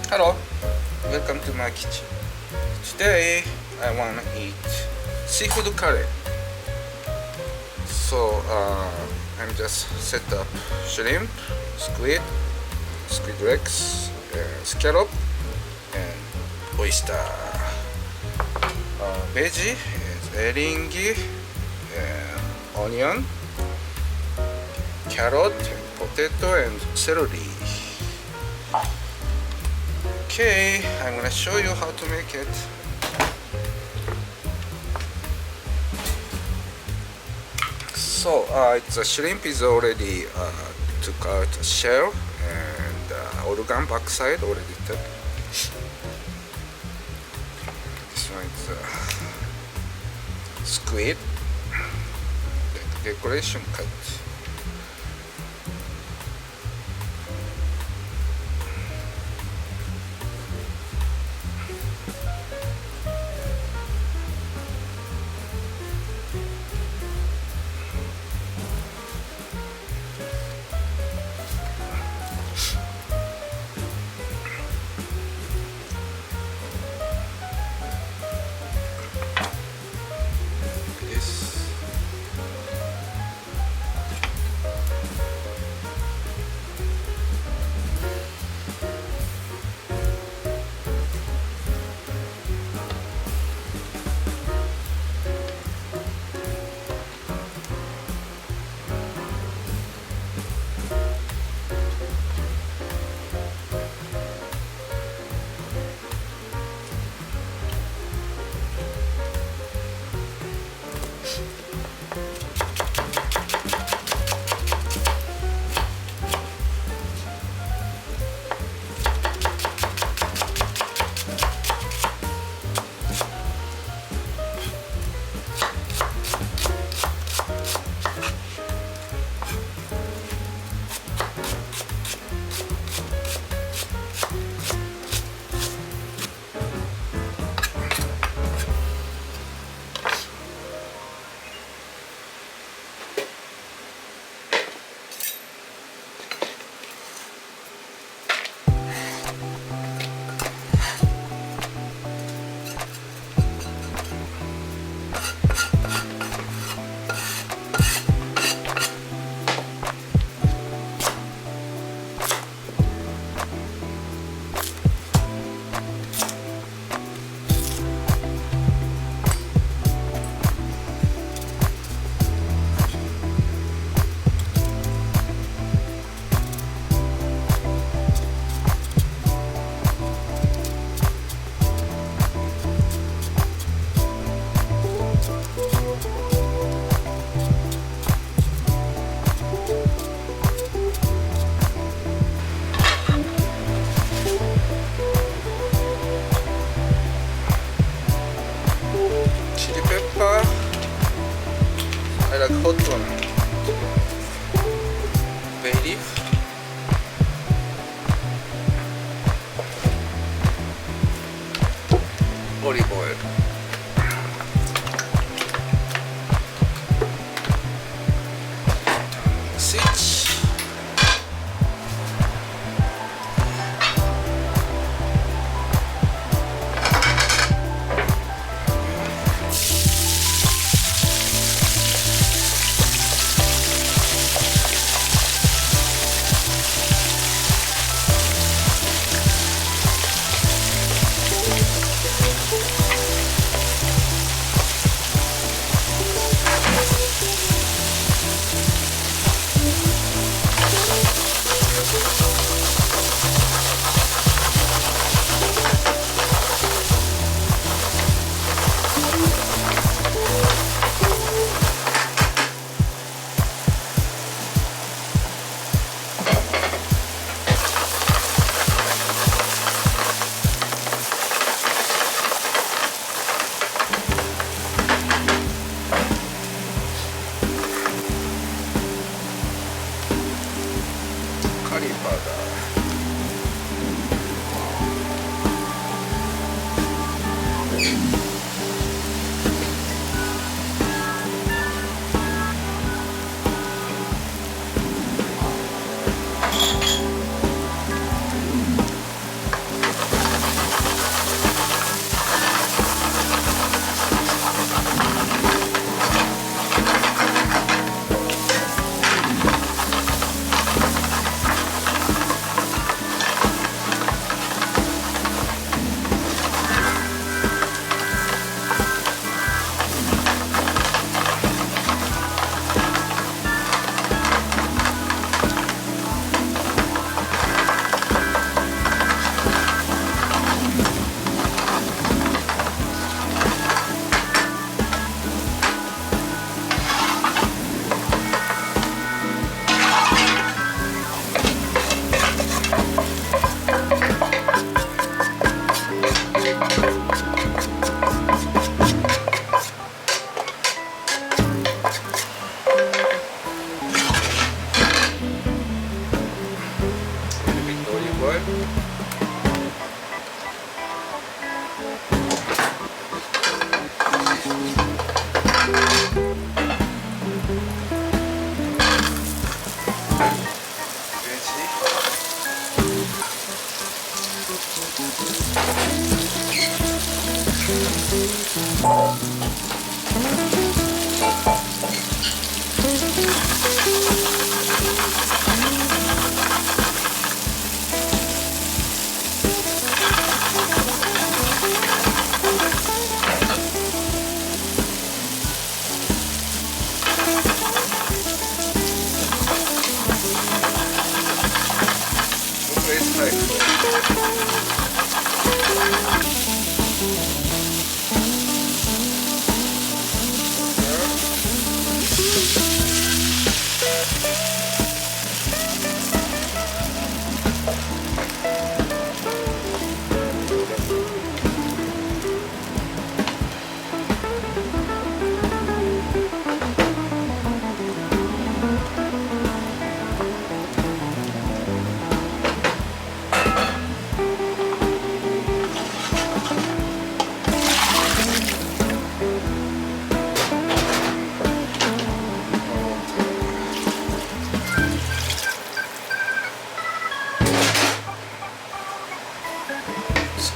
Hello, welcome to my kitchen. Today I wanna eat seafood curry. So I'm just set up shrimp, squid, squid legs, scallop, and oyster. Veggie is eringi, onion, carrot, and potato, and celery. Okay, I'm gonna show you how to make it. So the shrimp is already took out the shell and organ backside already took. This one is squid, decoration cut. This. Chili pepper. I like hot one. Bay leaf. Olive oil. Switch.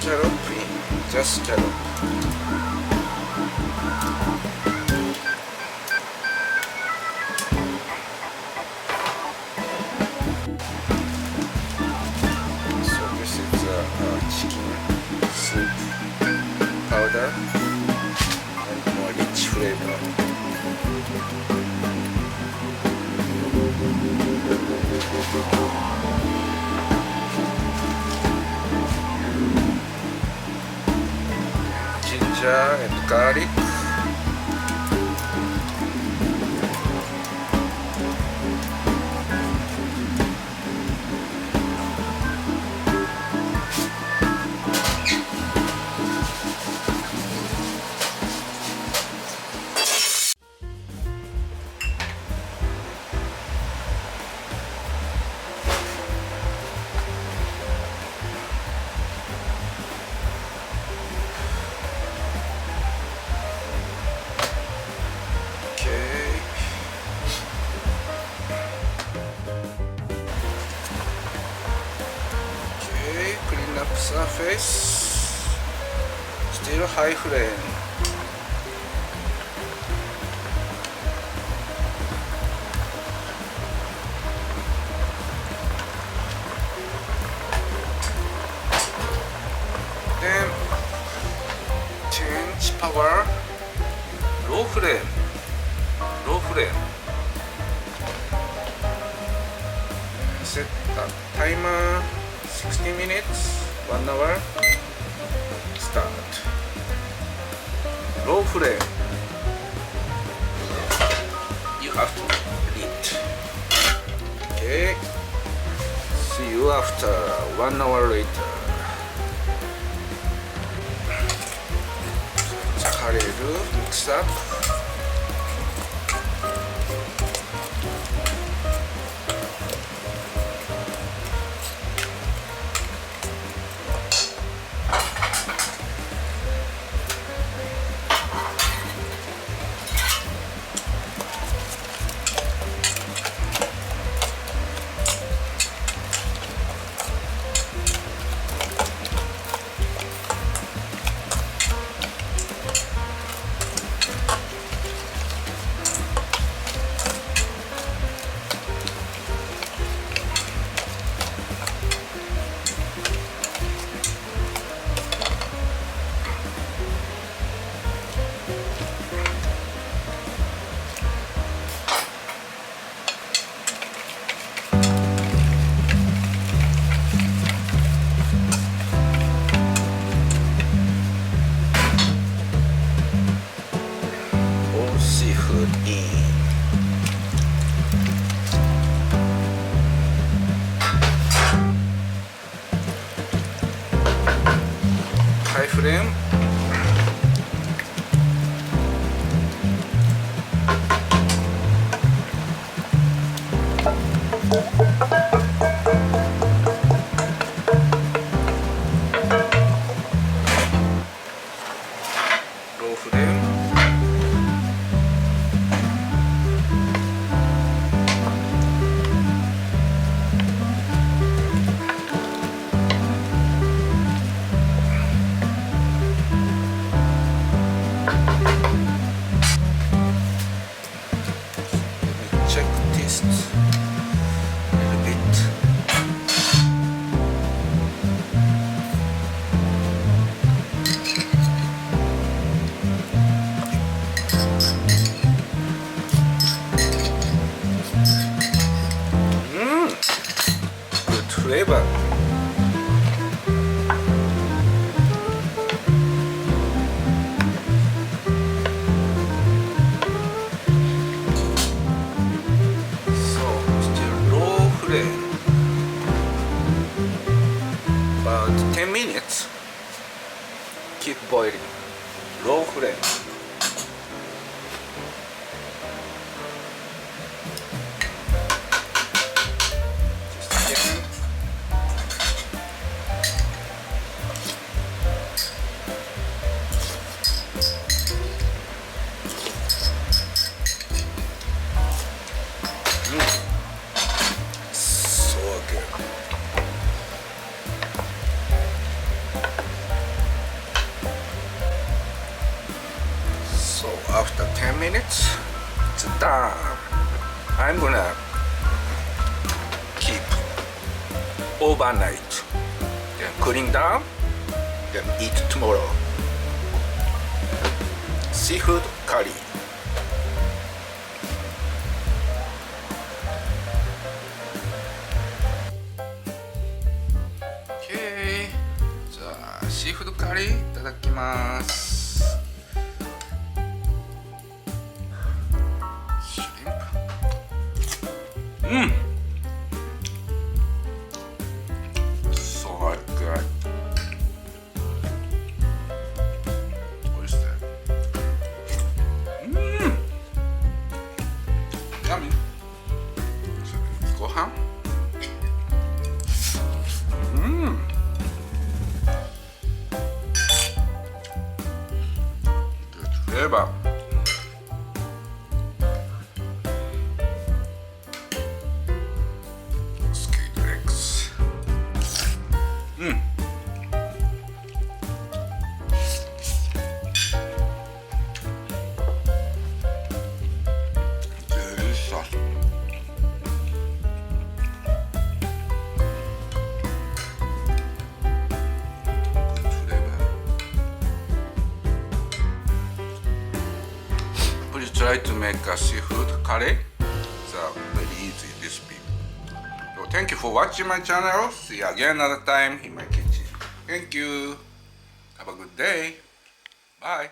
scallop in, just scallop. So this is chicken soup powder and more rich flavor. Ginger and garlic. Clean up surface, still high flame. Then change power, low flame, low flame. Set the timer 60 minutes, 1 hour, start. Low flame. You have to eat. Okay. See you after 1 hour later. カレール mix up. Seafood in. High flame. about 10 minutes. Keep boiling. Low flame. Just again. So good. So after 10 minutes, it's done. I'm gonna keep overnight, then cooling down, then eat tomorrow. Seafood curry. Okay. じゃあシーフードカリーいただきます。シュリンプ。So good. What is that? Yummy. ご飯。Good flavor. Skate eggs. Delicious. Good flavor. Please try to make a seafood curry. It's a very easy recipe. So thank you for watching my channel. See you again another time in my kitchen. Thank you. Have a good day. Bye.